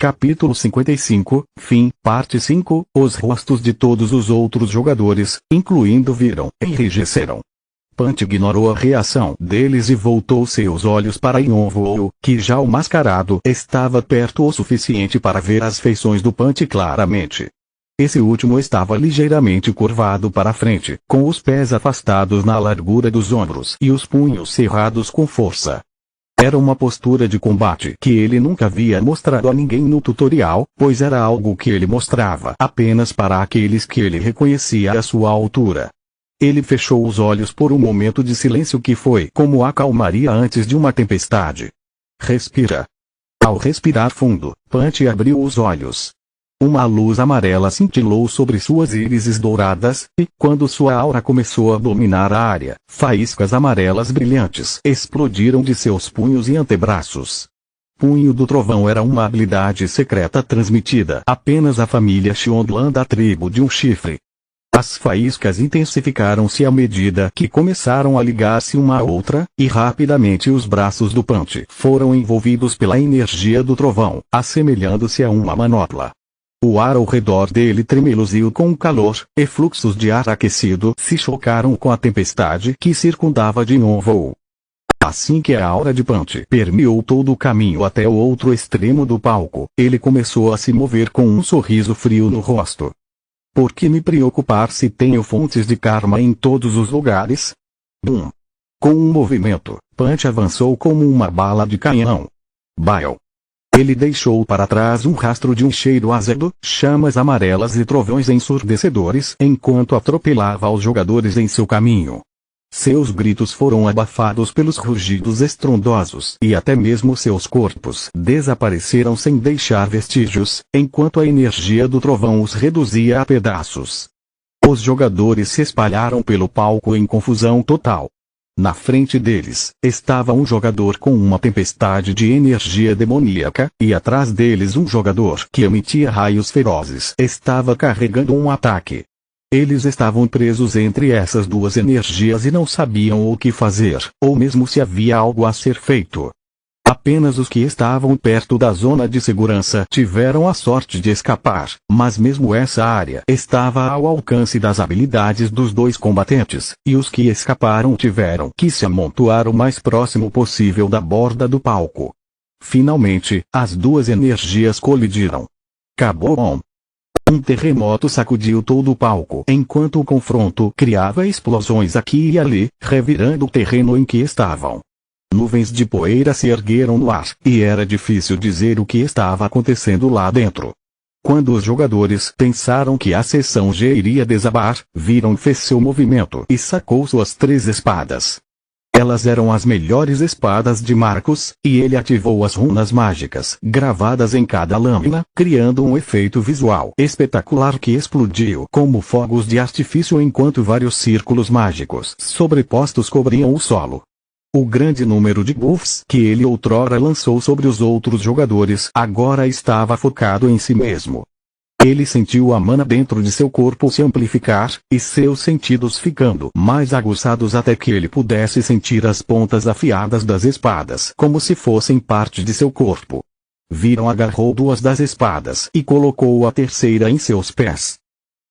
Capítulo 55, fim, parte 5, os rostos de todos os outros jogadores, incluindo Viram, enrijeceram. Punch ignorou a reação deles e voltou seus olhos para Yonvoo, que já o mascarado estava perto o suficiente para ver as feições do Punch claramente. Esse último estava ligeiramente curvado para a frente, com os pés afastados na largura dos ombros e os punhos cerrados com força. Era uma postura de combate que ele nunca havia mostrado a ninguém no tutorial, pois era algo que ele mostrava apenas para aqueles que ele reconhecia à sua altura. Ele fechou os olhos por um momento de silêncio que foi como a calmaria antes de uma tempestade. Respira. Ao respirar fundo, Punch abriu os olhos. Uma luz amarela cintilou sobre suas írises douradas, e, quando sua aura começou a dominar a área, faíscas amarelas brilhantes explodiram de seus punhos e antebraços. Punho do Trovão era uma habilidade secreta transmitida apenas à família Xiondan da tribo de um chifre. As faíscas intensificaram-se à medida que começaram a ligar-se uma à outra, e rapidamente os braços do Punch foram envolvidos pela energia do trovão, assemelhando-se a uma manopla. O ar ao redor dele tremeluziu com o calor, e fluxos de ar aquecido se chocaram com a tempestade que circundava de Yonvoo. Assim que a aura de Punch permeou todo o caminho até o outro extremo do palco, ele começou a se mover com um sorriso frio no rosto. Por que me preocupar se tenho fontes de karma em todos os lugares? Bum! Com um movimento, Punch avançou como uma bala de canhão. Baio! Ele deixou para trás um rastro de um cheiro azedo, chamas amarelas e trovões ensurdecedores enquanto atropelava os jogadores em seu caminho. Seus gritos foram abafados pelos rugidos estrondosos e até mesmo seus corpos desapareceram sem deixar vestígios, enquanto a energia do trovão os reduzia a pedaços. Os jogadores se espalharam pelo palco em confusão total. Na frente deles, estava um jogador com uma tempestade de energia demoníaca, e atrás deles um jogador que emitia raios ferozes estava carregando um ataque. Eles estavam presos entre essas duas energias e não sabiam o que fazer, ou mesmo se havia algo a ser feito. Apenas os que estavam perto da zona de segurança tiveram a sorte de escapar, mas mesmo essa área estava ao alcance das habilidades dos dois combatentes, e os que escaparam tiveram que se amontoar o mais próximo possível da borda do palco. Finalmente, as duas energias colidiram. Kabum! Um terremoto sacudiu todo o palco enquanto o confronto criava explosões aqui e ali, revirando o terreno em que estavam. Nuvens de poeira se ergueram no ar, e era difícil dizer o que estava acontecendo lá dentro. Quando os jogadores pensaram que a seção G iria desabar, Viram fez seu movimento e sacou suas 3 espadas. Elas eram as melhores espadas de Marcos, e ele ativou as runas mágicas gravadas em cada lâmina, criando um efeito visual espetacular que explodiu como fogos de artifício enquanto vários círculos mágicos sobrepostos cobriam o solo. O grande número de buffs que ele outrora lançou sobre os outros jogadores agora estava focado em si mesmo. Ele sentiu a mana dentro de seu corpo se amplificar, e seus sentidos ficando mais aguçados até que ele pudesse sentir as pontas afiadas das espadas como se fossem parte de seu corpo. Viram agarrou 2 das espadas e colocou a terceira em seus pés.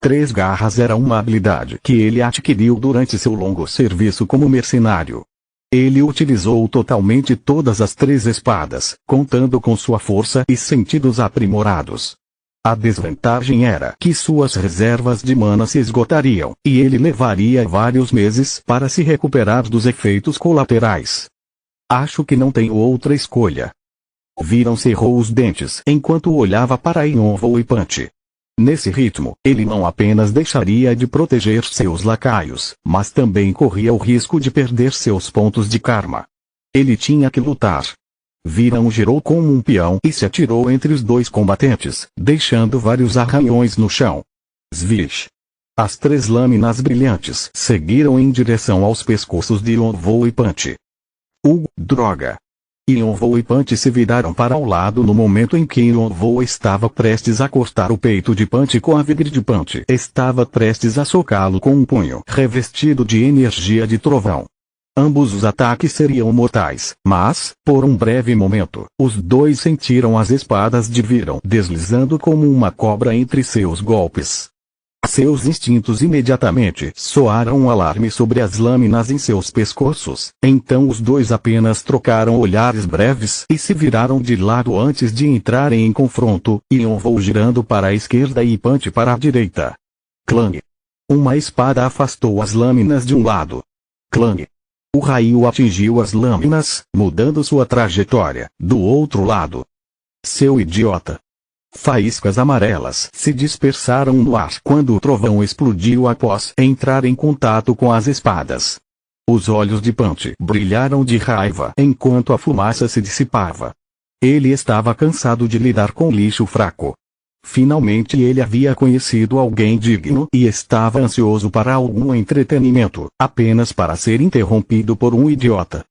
3 garras era uma habilidade que ele adquiriu durante seu longo serviço como mercenário. Ele utilizou totalmente todas as 3 espadas, contando com sua força e sentidos aprimorados. A desvantagem era que suas reservas de mana se esgotariam, e ele levaria vários meses para se recuperar dos efeitos colaterais. Acho que não tenho outra escolha. Viram cerrou os dentes enquanto olhava para Yonvoo e Punch. Nesse ritmo, ele não apenas deixaria de proteger seus lacaios, mas também corria o risco de perder seus pontos de karma. Ele tinha que lutar. Viram girou como um peão e se atirou entre os 2 combatentes, deixando vários arranhões no chão. Svish! As 3 lâminas brilhantes seguiram em direção aos pescoços de Yonvoo e Punch. Droga! Yonvoo e Punch se viraram para o lado no momento em que Yonvoo estava prestes a cortar o peito de Punch com a vigre de Punch estava prestes a socá-lo com um punho revestido de energia de trovão. Ambos os ataques seriam mortais, mas, por um breve momento, os dois sentiram as espadas de Viram deslizando como uma cobra entre seus golpes. Seus instintos imediatamente soaram um alarme sobre as lâminas em seus pescoços, então os dois apenas trocaram olhares breves e se viraram de lado antes de entrarem em confronto, Yonvou girando para a esquerda e Punch para a direita. Clang! Uma espada afastou as lâminas de um lado. Clang! O raio atingiu as lâminas, mudando sua trajetória, do outro lado. Seu idiota! Faíscas amarelas se dispersaram no ar quando o trovão explodiu após entrar em contato com as espadas. Os olhos de Punch brilharam de raiva enquanto a fumaça se dissipava. Ele estava cansado de lidar com lixo fraco. Finalmente ele havia conhecido alguém digno e estava ansioso para algum entretenimento, apenas para ser interrompido por um idiota.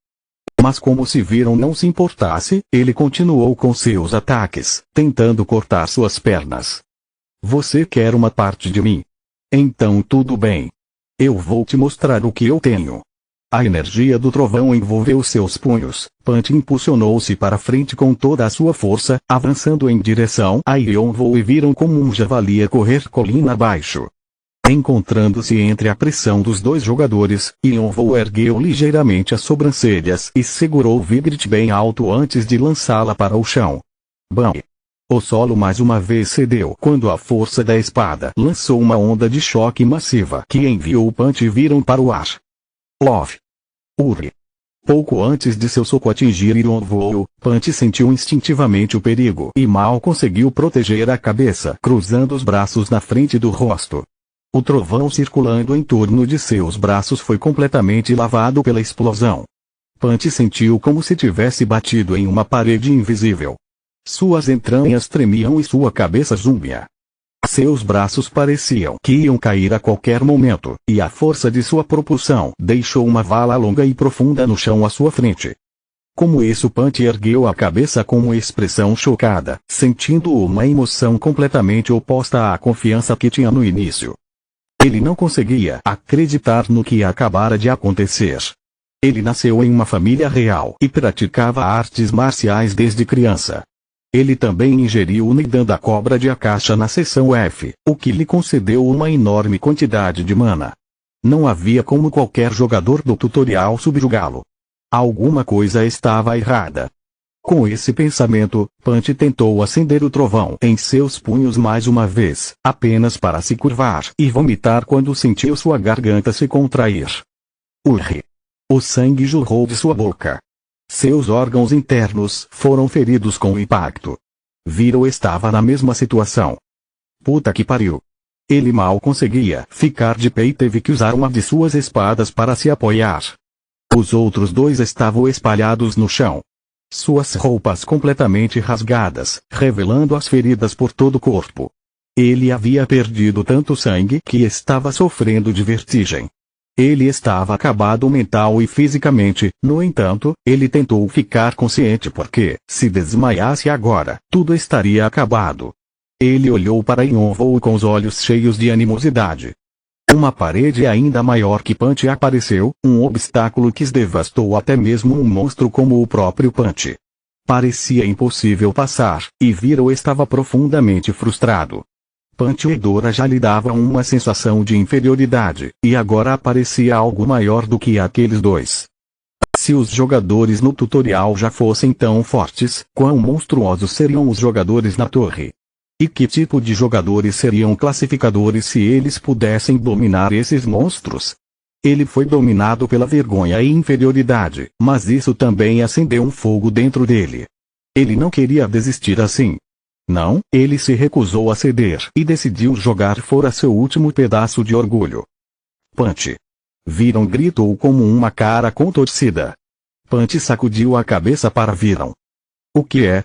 Mas como se Viram não se importasse, ele continuou com seus ataques, tentando cortar suas pernas. Você quer uma parte de mim? Então tudo bem. Eu vou te mostrar o que eu tenho. A energia do trovão envolveu seus punhos. Punch impulsionou-se para frente com toda a sua força, avançando em direção a Yonvou e Viram como um javali a correr colina abaixo. Encontrando-se entre a pressão dos dois jogadores, Yonvou ergueu ligeiramente as sobrancelhas e segurou Vigrit bem alto antes de lançá-la para o chão. Bam! O solo mais uma vez cedeu quando a força da espada lançou uma onda de choque massiva que enviou Punch e Viram para o ar. Love! Uri! Pouco antes de seu soco atingir Yonvou, Punch sentiu instintivamente o perigo e mal conseguiu proteger a cabeça, cruzando os braços na frente do rosto. O trovão circulando em torno de seus braços foi completamente lavado pela explosão. Punch sentiu como se tivesse batido em uma parede invisível. Suas entranhas tremiam e sua cabeça zumia. Seus braços pareciam que iam cair a qualquer momento, e a força de sua propulsão deixou uma vala longa e profunda no chão à sua frente. Como isso, Punch ergueu a cabeça com uma expressão chocada, sentindo uma emoção completamente oposta à confiança que tinha no início. Ele não conseguia acreditar no que acabara de acontecer. Ele nasceu em uma família real e praticava artes marciais desde criança. Ele também ingeriu o Nidan da cobra de Akasha na seção F, o que lhe concedeu uma enorme quantidade de mana. Não havia como qualquer jogador do tutorial subjugá-lo. Alguma coisa estava errada. Com esse pensamento, Punch tentou acender o trovão em seus punhos mais uma vez, apenas para se curvar e vomitar quando sentiu sua garganta se contrair. Urri! O sangue jorrou de sua boca. Seus órgãos internos foram feridos com o impacto. Viram estava na mesma situação. Puta que pariu! Ele mal conseguia ficar de pé e teve que usar uma de suas espadas para se apoiar. Os outros dois estavam espalhados no chão. Suas roupas completamente rasgadas, revelando as feridas por todo o corpo. Ele havia perdido tanto sangue que estava sofrendo de vertigem. Ele estava acabado mental e fisicamente, no entanto, ele tentou ficar consciente porque, se desmaiasse agora, tudo estaria acabado. Ele olhou para Yonvou com os olhos cheios de animosidade. Uma parede ainda maior que Punch apareceu, um obstáculo que devastou até mesmo um monstro como o próprio Punch. Parecia impossível passar, e Viram estava profundamente frustrado. Punch e Dora já lhe davam uma sensação de inferioridade, e agora aparecia algo maior do que aqueles dois. Se os jogadores no tutorial já fossem tão fortes, quão monstruosos seriam os jogadores na torre? E que tipo de jogadores seriam classificadores se eles pudessem dominar esses monstros? Ele foi dominado pela vergonha e inferioridade, mas isso também acendeu um fogo dentro dele. Ele não queria desistir assim. Não, ele se recusou a ceder e decidiu jogar fora seu último pedaço de orgulho. Punch! Viram gritou como uma cara contorcida. Punch sacudiu a cabeça para Viram. O que é?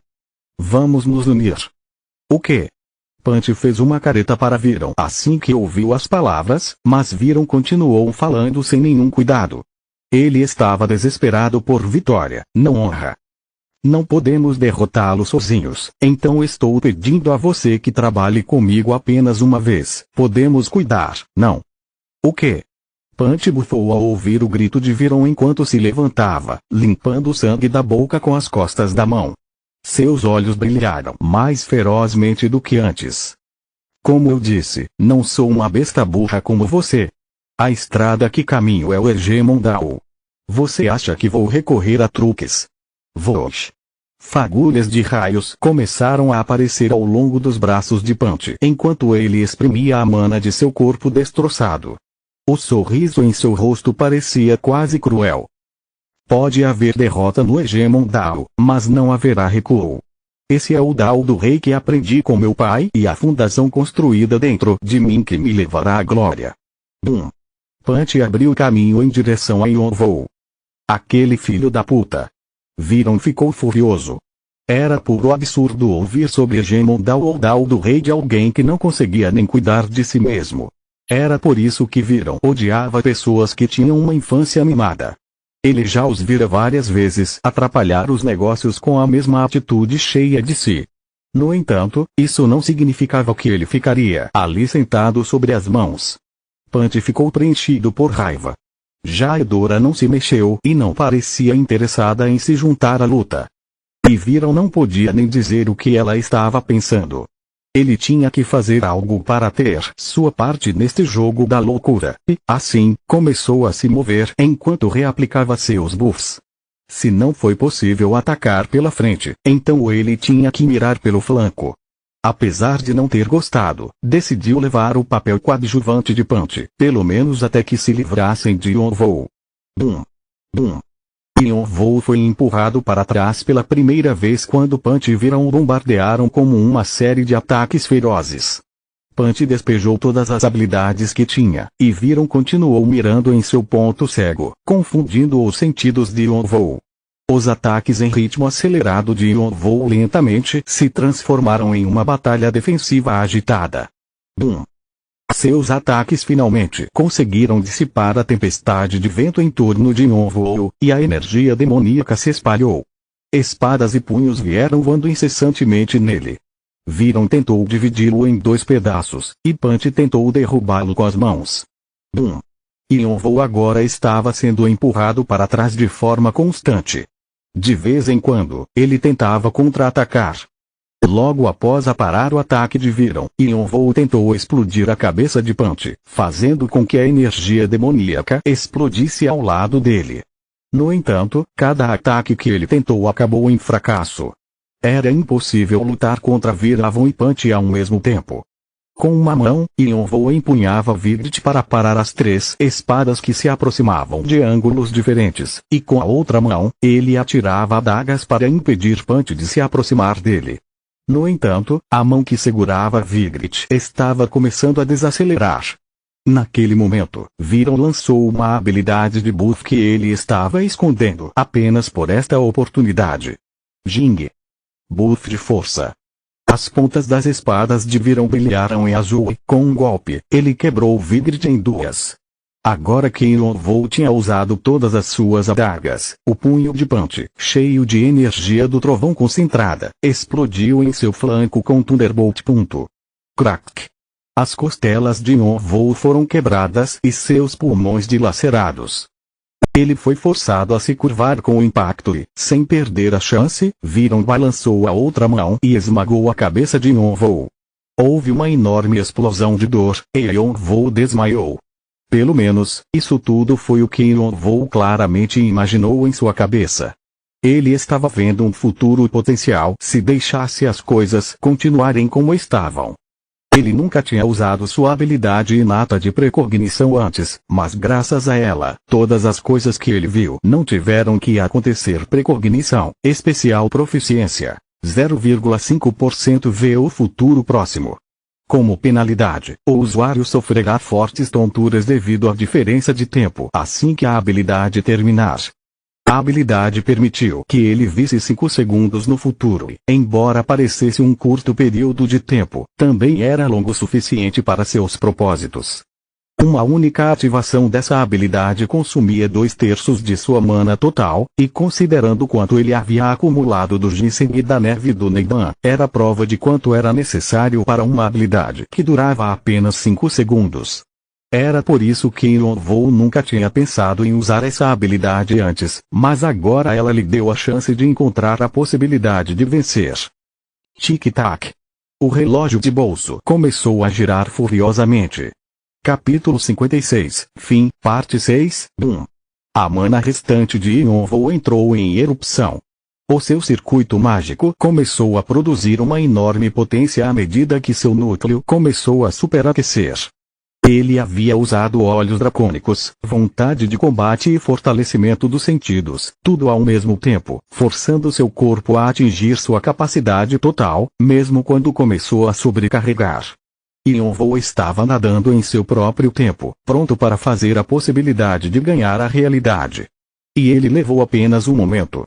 Vamos nos unir. O quê? Punch fez uma careta para Viram assim que ouviu as palavras, mas Viram continuou falando sem nenhum cuidado. Ele estava desesperado por vitória, não honra. Não podemos derrotá-lo sozinhos, então estou pedindo a você que trabalhe comigo apenas uma vez. Podemos cuidar, não? O quê? Punch bufou ao ouvir o grito de Viron enquanto se levantava, limpando o sangue da boca com as costas da mão. Seus olhos brilharam mais ferozmente do que antes. Como eu disse, não sou uma besta burra como você. A estrada que caminho é o Hegemondal. Você acha que vou recorrer a truques? Vosh. Fagulhas de raios começaram a aparecer ao longo dos braços de Punch enquanto ele exprimia a mana de seu corpo destroçado. O sorriso em seu rosto parecia quase cruel. Pode haver derrota no Hegemondal, mas não haverá recuo. Esse é o Dao do Rei que aprendi com meu pai e a fundação construída dentro de mim que me levará à glória. Bum! Punch abriu caminho em direção a Yonvou. Aquele filho da puta. Viron ficou furioso. Era puro absurdo ouvir sobre Hegemondal ou Dao do Rei de alguém que não conseguia nem cuidar de si mesmo. Era por isso que Viron odiava pessoas que tinham uma infância mimada. Ele já os vira várias vezes atrapalhar os negócios com a mesma atitude cheia de si. No entanto, isso não significava que ele ficaria ali sentado sobre as mãos. Punch ficou preenchido por raiva. Já Edora não se mexeu e não parecia interessada em se juntar à luta. E Viron não podia nem dizer o que ela estava pensando. Ele tinha que fazer algo para ter sua parte neste jogo da loucura, e, assim, começou a se mover enquanto reaplicava seus buffs. Se não foi possível atacar pela frente, então ele tinha que mirar pelo flanco. Apesar de não ter gostado, decidiu levar o papel coadjuvante de Punch, pelo menos até que se livrassem de Yonvou. Bum! Bum! Yonvou foi empurrado para trás pela primeira vez quando Punch e Viron o bombardearam como uma série de ataques ferozes. Punch despejou todas as habilidades que tinha, e Viron continuou mirando em seu ponto cego, confundindo os sentidos de Yonvou. Os ataques em ritmo acelerado de Yonvou lentamente se transformaram em uma batalha defensiva agitada. Bum! Seus ataques finalmente conseguiram dissipar a tempestade de vento em torno de Yonvou, e a energia demoníaca se espalhou. Espadas e punhos vieram voando incessantemente nele. Viron tentou dividi-lo em 2 pedaços, e Punch tentou derrubá-lo com as mãos. Bum! Yonvou agora estava sendo empurrado para trás de forma constante. De vez em quando, ele tentava contra-atacar. Logo após parar o ataque de Viron, Yonvou tentou explodir a cabeça de Punch, fazendo com que a energia demoníaca explodisse ao lado dele. No entanto, cada ataque que ele tentou acabou em fracasso. Era impossível lutar contra Viron e Punch ao mesmo tempo. Com uma mão, Yonvou empunhava Vigrid para parar as 3 espadas que se aproximavam de ângulos diferentes, e com a outra mão, ele atirava adagas para impedir Punch de se aproximar dele. No entanto, a mão que segurava Vigrid estava começando a desacelerar. Naquele momento, Viron lançou uma habilidade de buff que ele estava escondendo apenas por esta oportunidade. Jing. Buff de força. As pontas das espadas de Viron brilharam em azul e, com um golpe, ele quebrou Vigrid em 2. Agora que Yonvou tinha usado todas as suas adagas, o punho de Punch, cheio de energia do trovão concentrada, explodiu em seu flanco com Thunderbolt. Crack! As costelas de Yonvou foram quebradas e seus pulmões dilacerados. Ele foi forçado a se curvar com o impacto e, sem perder a chance, Viron balançou a outra mão e esmagou a cabeça de Yonvou. Houve uma enorme explosão de dor, e Yonvou desmaiou. Pelo menos, isso tudo foi o que Yonvou claramente imaginou em sua cabeça. Ele estava vendo um futuro potencial se deixasse as coisas continuarem como estavam. Ele nunca tinha usado sua habilidade inata de precognição antes, mas graças a ela, todas as coisas que ele viu não tiveram que acontecer. Precognição, especial proficiência, 0,5% vê o futuro próximo. Como penalidade, o usuário sofrerá fortes tonturas devido à diferença de tempo assim que a habilidade terminar. A habilidade permitiu que ele visse 5 segundos no futuro e, embora parecesse um curto período de tempo, também era longo o suficiente para seus propósitos. Uma única ativação dessa habilidade consumia 2/3 de sua mana total, e considerando quanto ele havia acumulado do ginseng e da neve do Neiban, era prova de quanto era necessário para uma habilidade que durava apenas 5 segundos. Era por isso que Yonvou nunca tinha pensado em usar essa habilidade antes, mas agora ela lhe deu a chance de encontrar a possibilidade de vencer. Tic-tac. O relógio de bolso começou a girar furiosamente. Capítulo 56, fim, parte 6, 1. A mana restante de Yonvou entrou em erupção. O seu circuito mágico começou a produzir uma enorme potência à medida que seu núcleo começou a superaquecer. Ele havia usado olhos dracônicos, vontade de combate e fortalecimento dos sentidos, tudo ao mesmo tempo, forçando seu corpo a atingir sua capacidade total, mesmo quando começou a sobrecarregar. Yonvou estava nadando em seu próprio tempo, pronto para fazer a possibilidade de ganhar a realidade. E ele levou apenas um momento.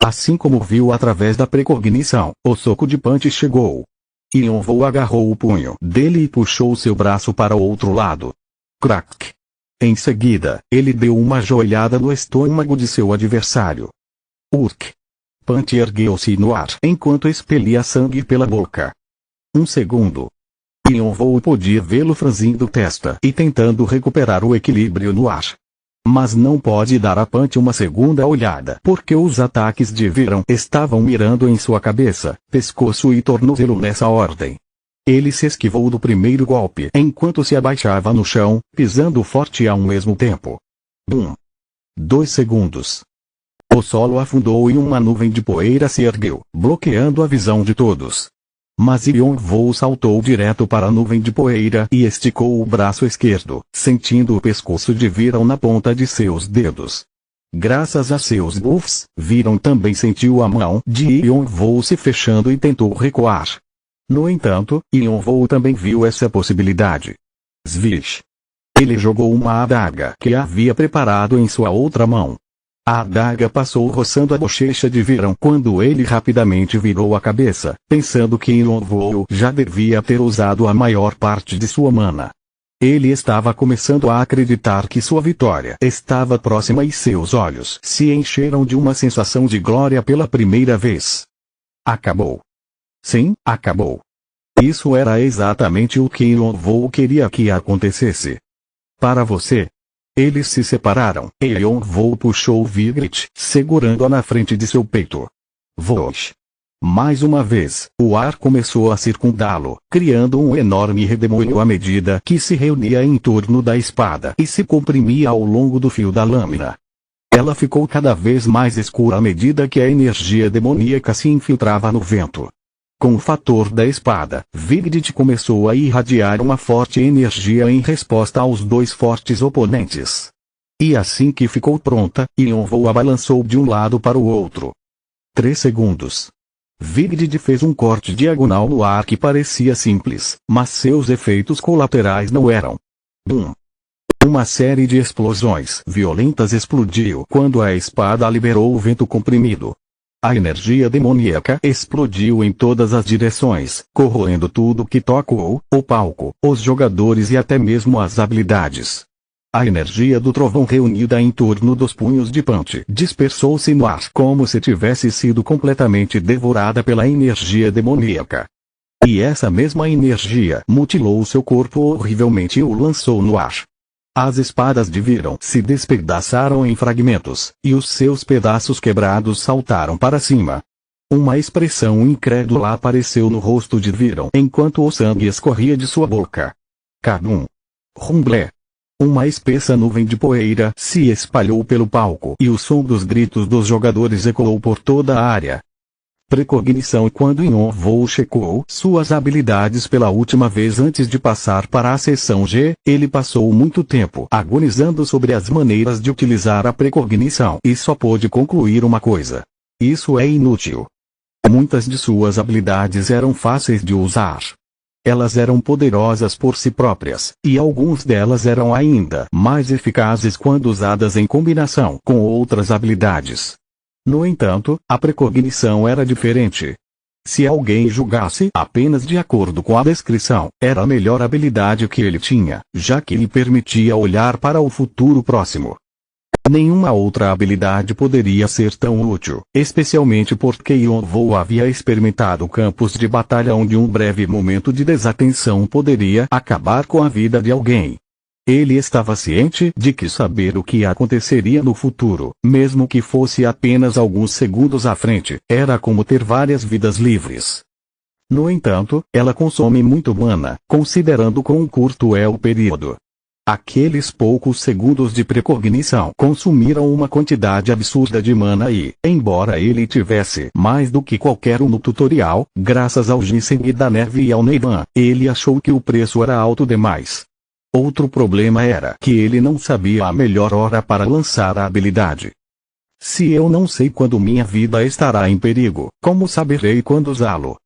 Assim como viu através da precognição, o soco de Punch chegou. Yonvou agarrou o punho dele e puxou seu braço para o outro lado. Crack! Em seguida, ele deu uma joelhada no estômago de seu adversário. Urk! Punch ergueu-se no ar enquanto expelia sangue pela boca. Um segundo. Yonvou podia vê-lo franzindo testa e tentando recuperar o equilíbrio no ar. Mas não pode dar a Punch uma segunda olhada porque os ataques de Viram estavam mirando em sua cabeça, pescoço e tornozelo nessa ordem. Ele se esquivou do primeiro golpe enquanto se abaixava no chão, pisando forte ao mesmo tempo. 2 segundos. O solo afundou e uma nuvem de poeira se ergueu, bloqueando a visão de todos. Mas Yonvou saltou direto para a nuvem de poeira e esticou o braço esquerdo, sentindo o pescoço de Viram na ponta de seus dedos. Graças a seus buffs, Viram também sentiu a mão de Yonvou se fechando e tentou recuar. No entanto, Yonvou também viu essa possibilidade. Swish! Ele jogou uma adaga que havia preparado em sua outra mão. A adaga passou roçando a bochecha de Viram quando ele rapidamente virou a cabeça, pensando que Yonvou já devia ter usado a maior parte de sua mana. Ele estava começando a acreditar que sua vitória estava próxima e seus olhos se encheram de uma sensação de glória pela primeira vez. Acabou. Sim, acabou. Isso era exatamente o que Yonvou queria que acontecesse. Para você. Eles se separaram, e Yonvou puxou Vigret, segurando-a na frente de seu peito. Vosh! Mais uma vez, o ar começou a circundá-lo, criando um enorme redemoinho à medida que se reunia em torno da espada e se comprimia ao longo do fio da lâmina. Ela ficou cada vez mais escura à medida que a energia demoníaca se infiltrava no vento. Com o fator da espada, Vigret começou a irradiar uma forte energia em resposta aos dois fortes oponentes. E assim que ficou pronta, Yonvou a balançou de um lado para o outro. 3 segundos. Vigret fez um corte diagonal no ar que parecia simples, mas seus efeitos colaterais não eram. Uma série de explosões violentas explodiu quando a espada liberou o vento comprimido. A energia demoníaca explodiu em todas as direções, corroendo tudo que tocou, o palco, os jogadores e até mesmo as habilidades. A energia do trovão reunida em torno dos punhos de Punch dispersou-se no ar como se tivesse sido completamente devorada pela energia demoníaca. E essa mesma energia mutilou seu corpo horrivelmente e o lançou no ar. As espadas de Viram se despedaçaram em fragmentos, e os seus pedaços quebrados saltaram para cima. Uma expressão incrédula apareceu no rosto de Viram enquanto o sangue escorria de sua boca. Kabum! Rumblé! Uma espessa nuvem de poeira se espalhou pelo palco e o som dos gritos dos jogadores ecoou por toda a área. Precognição. Quando Yonvou checou suas habilidades pela última vez antes de passar para a seção G, ele passou muito tempo agonizando sobre as maneiras de utilizar a precognição e só pôde concluir uma coisa. Isso é inútil. Muitas de suas habilidades eram fáceis de usar. Elas eram poderosas por si próprias, e algumas delas eram ainda mais eficazes quando usadas em combinação com outras habilidades. No entanto, a precognição era diferente. Se alguém julgasse apenas de acordo com a descrição, era a melhor habilidade que ele tinha, já que lhe permitia olhar para o futuro próximo. Nenhuma outra habilidade poderia ser tão útil, especialmente porque Yonvou havia experimentado campos de batalha onde um breve momento de desatenção poderia acabar com a vida de alguém. Ele estava ciente de que saber o que aconteceria no futuro, mesmo que fosse apenas alguns segundos à frente, era como ter várias vidas livres. No entanto, ela consome muito mana, considerando quão curto é o período. Aqueles poucos segundos de precognição consumiram uma quantidade absurda de mana e, embora ele tivesse mais do que qualquer um no tutorial, graças ao ginseng da neve e ao Neivan, ele achou que o preço era alto demais. Outro problema era que ele não sabia a melhor hora para lançar a habilidade. Se eu não sei quando minha vida estará em perigo, como saberei quando usá-lo?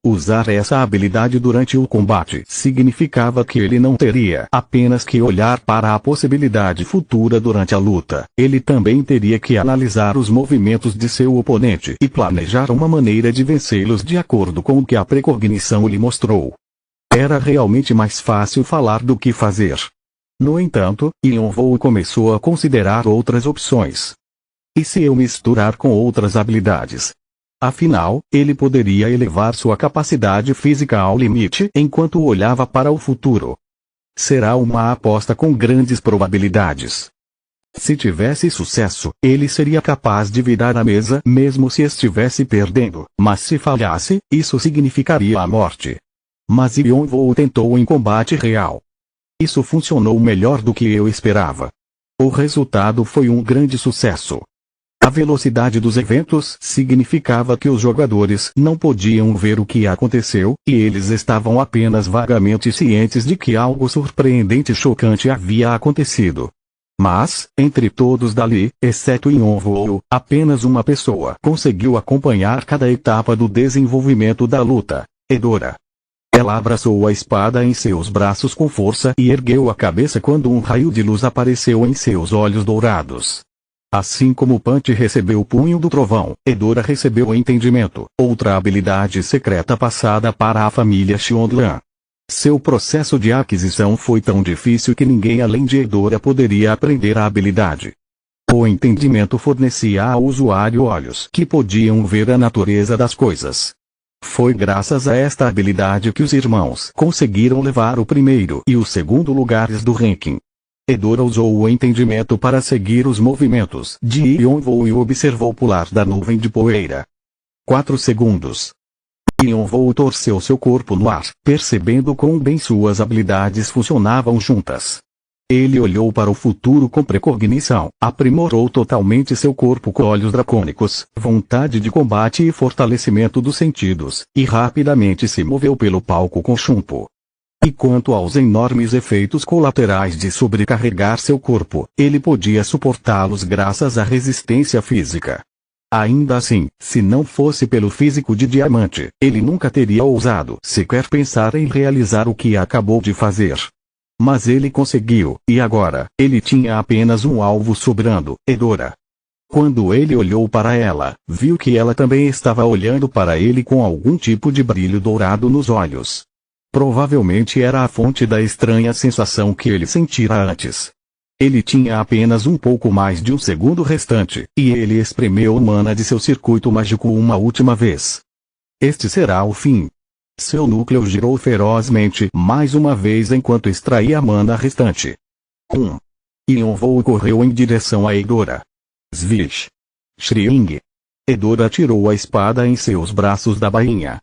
Usar essa habilidade durante o combate significava que ele não teria apenas que olhar para a possibilidade futura durante a luta, ele também teria que analisar os movimentos de seu oponente e planejar uma maneira de vencê-los de acordo com o que a precognição lhe mostrou. Era realmente mais fácil falar do que fazer. No entanto, Yonvou começou a considerar outras opções. E se eu misturar com outras habilidades? Afinal, ele poderia elevar sua capacidade física ao limite enquanto olhava para o futuro. Será uma aposta com grandes probabilidades. Se tivesse sucesso, ele seria capaz de virar a mesa mesmo se estivesse perdendo, mas se falhasse, isso significaria a morte. Mas Yonvou tentou em combate real. Isso funcionou melhor do que eu esperava. O resultado foi um grande sucesso. A velocidade dos eventos significava que os jogadores não podiam ver o que aconteceu, e eles estavam apenas vagamente cientes de que algo surpreendente e chocante havia acontecido. Mas, entre todos dali, exceto Yonvou, apenas uma pessoa conseguiu acompanhar cada etapa do desenvolvimento da luta: Edora. Ela abraçou a espada em seus braços com força e ergueu a cabeça quando um raio de luz apareceu em seus olhos dourados. Assim como Punch recebeu o punho do trovão, Edora recebeu o entendimento, outra habilidade secreta passada para a família Xionglan. Seu processo de aquisição foi tão difícil que ninguém além de Edora poderia aprender a habilidade. O entendimento fornecia ao usuário olhos que podiam ver a natureza das coisas. Foi graças a esta habilidade que os irmãos conseguiram levar o primeiro e o segundo lugares do ranking. Edora usou o entendimento para seguir os movimentos de Yonvou e o observou pular da nuvem de poeira. 4 segundos. Yonvou torceu seu corpo no ar, percebendo quão bem suas habilidades funcionavam juntas. Ele olhou para o futuro com precognição, aprimorou totalmente seu corpo com olhos dracônicos, vontade de combate e fortalecimento dos sentidos, e rapidamente se moveu pelo palco com Chumpo. E quanto aos enormes efeitos colaterais de sobrecarregar seu corpo, ele podia suportá-los graças à resistência física. Ainda assim, se não fosse pelo físico de diamante, ele nunca teria ousado sequer pensar em realizar o que acabou de fazer. Mas ele conseguiu, e agora, ele tinha apenas um alvo sobrando: Edora. Quando ele olhou para ela, viu que ela também estava olhando para ele com algum tipo de brilho dourado nos olhos. Provavelmente era a fonte da estranha sensação que ele sentira antes. Ele tinha apenas um pouco mais de um segundo restante, e ele espremeu o mana de seu circuito mágico uma última vez. Este será o fim. Seu núcleo girou ferozmente mais uma vez enquanto extraía a mana restante. Yonvou correu em direção a Edora. Svish. Shriling. Edora tirou a espada em seus braços da bainha.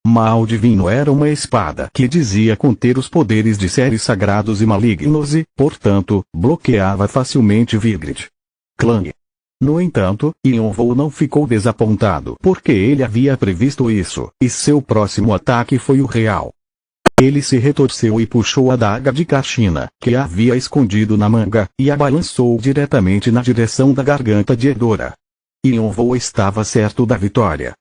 Mal Divino era uma espada que dizia conter os poderes de seres sagrados e malignos e, portanto, bloqueava facilmente Vigrid. Clang. No entanto, Yonvou não ficou desapontado porque ele havia previsto isso, e seu próximo ataque foi o real. Ele se retorceu e puxou a adaga de Kashina, que havia escondido na manga, e a balançou diretamente na direção da garganta de Edora. Yonvou estava certo da vitória.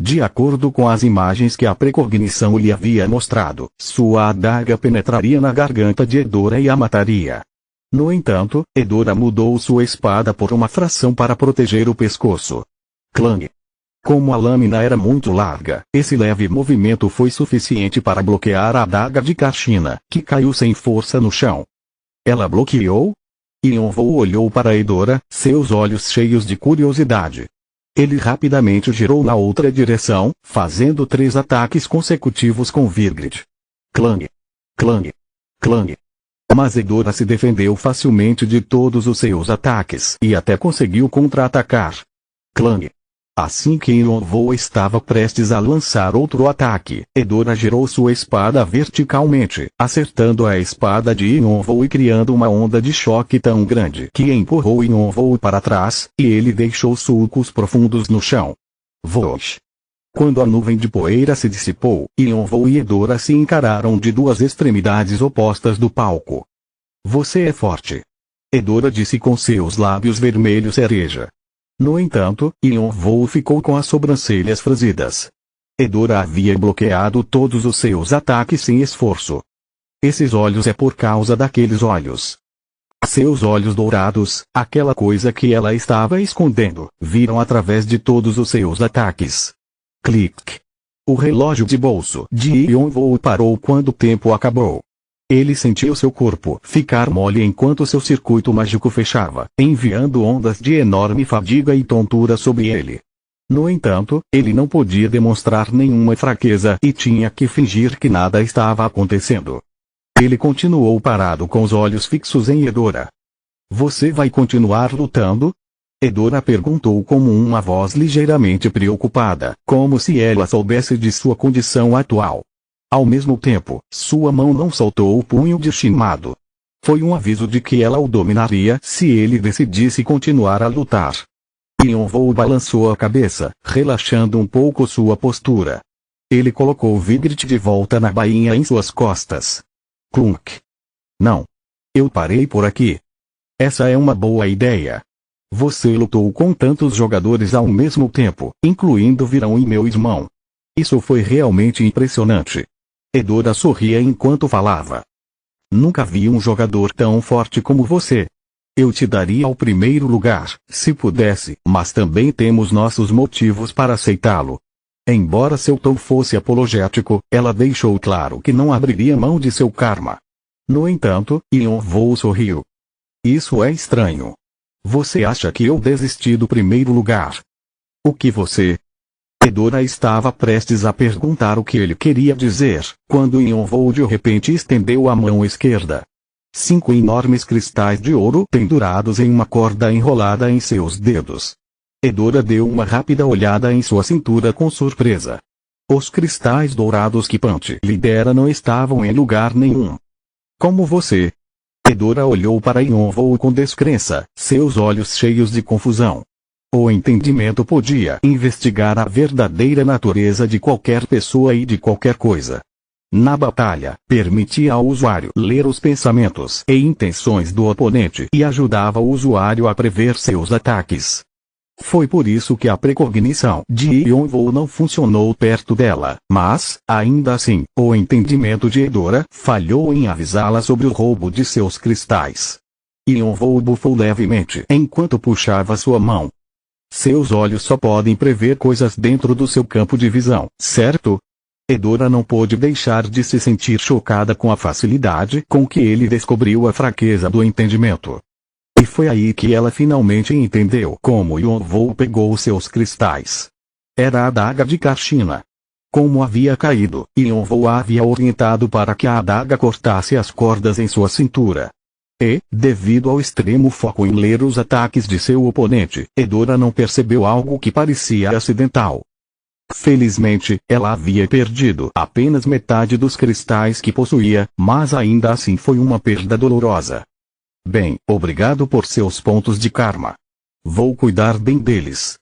De acordo com as imagens que a precognição lhe havia mostrado, sua adaga penetraria na garganta de Edora e a mataria. No entanto, Edora mudou sua espada por uma fração para proteger o pescoço. Clang. Como a lâmina era muito larga, esse leve movimento foi suficiente para bloquear a adaga de Kashina, que caiu sem força no chão. Ela bloqueou? Yonvou olhou para Edora, seus olhos cheios de curiosidade. Ele rapidamente girou na outra direção, fazendo 3 ataques consecutivos com Vigrid. Clang. Clang. Clang. Mas Edora se defendeu facilmente de todos os seus ataques e até conseguiu contra-atacar. Clang! Assim que Yonvou estava prestes a lançar outro ataque, Edora girou sua espada verticalmente, acertando a espada de Yonvou e criando uma onda de choque tão grande que empurrou Yonvou para trás, e ele deixou sulcos profundos no chão. Vosh! Quando a nuvem de poeira se dissipou, Yonvou e Edora se encararam de duas extremidades opostas do palco. Você é forte. Edora disse com seus lábios vermelhos cereja. No entanto, Yonvou ficou com as sobrancelhas franzidas. Edora havia bloqueado todos os seus ataques sem esforço. Esses olhos é por causa daqueles olhos. Seus olhos dourados, aquela coisa que ela estava escondendo, viram através de todos os seus ataques. Clique. O relógio de bolso de Yonvou parou quando o tempo acabou. Ele sentiu seu corpo ficar mole enquanto seu circuito mágico fechava, enviando ondas de enorme fadiga e tontura sobre ele. No entanto, ele não podia demonstrar nenhuma fraqueza e tinha que fingir que nada estava acontecendo. Ele continuou parado com os olhos fixos em Edora. Você vai continuar lutando? Edora perguntou com uma voz ligeiramente preocupada, como se ela soubesse de sua condição atual. Ao mesmo tempo, sua mão não soltou o punho de Shimado. Foi um aviso de que ela o dominaria se ele decidisse continuar a lutar. Yonvou balançou a cabeça, relaxando um pouco sua postura. Ele colocou Vigrit de volta na bainha em suas costas. Clunk. Não. Eu parei por aqui. Essa é uma boa ideia. Você lutou com tantos jogadores ao mesmo tempo, incluindo Virão e meu irmão. Isso foi realmente impressionante. Edora sorria enquanto falava. Nunca vi um jogador tão forte como você. Eu te daria o primeiro lugar, se pudesse, mas também temos nossos motivos para aceitá-lo. Embora seu tom fosse apologético, ela deixou claro que não abriria mão de seu karma. No entanto, Yonvou sorriu. Isso é estranho. Você acha que eu desisti do primeiro lugar? O que você... Edora estava prestes a perguntar o que ele queria dizer, quando Yonvou de repente estendeu a mão esquerda. 5 enormes cristais de ouro pendurados em uma corda enrolada em seus dedos. Edora deu uma rápida olhada em sua cintura com surpresa. Os cristais dourados que Punch lidera não estavam em lugar nenhum. Como você? Edora olhou para Yonvou com descrença, seus olhos cheios de confusão. O entendimento podia investigar a verdadeira natureza de qualquer pessoa e de qualquer coisa. Na batalha, permitia ao usuário ler os pensamentos e intenções do oponente e ajudava o usuário a prever seus ataques. Foi por isso que a precognição de Yonvou não funcionou perto dela, mas, ainda assim, o entendimento de Edora falhou em avisá-la sobre o roubo de seus cristais. Yonvou bufou levemente enquanto puxava sua mão. Seus olhos só podem prever coisas dentro do seu campo de visão, certo? Edora não pôde deixar de se sentir chocada com a facilidade com que ele descobriu a fraqueza do entendimento. E foi aí que ela finalmente entendeu como Yonvou pegou seus cristais. Era a adaga de Kashina. Como havia caído, Yonvou a havia orientado para que a adaga cortasse as cordas em sua cintura. E, devido ao extremo foco em ler os ataques de seu oponente, Edora não percebeu algo que parecia acidental. Felizmente, ela havia perdido apenas metade dos cristais que possuía, mas ainda assim foi uma perda dolorosa. Bem, obrigado por seus pontos de karma. Vou cuidar bem deles.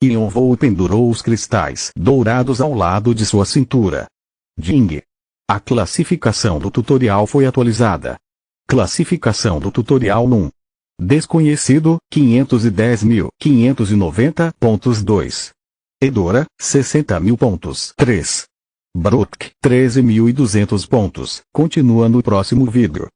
Yonvou pendurou os cristais dourados ao lado de sua cintura. Ding. A classificação do tutorial foi atualizada. Classificação do tutorial num. Desconhecido, 510.590 pontos 2. Edora, 60.000 pontos 3. Brutk, 13.200 pontos. Continua no próximo vídeo.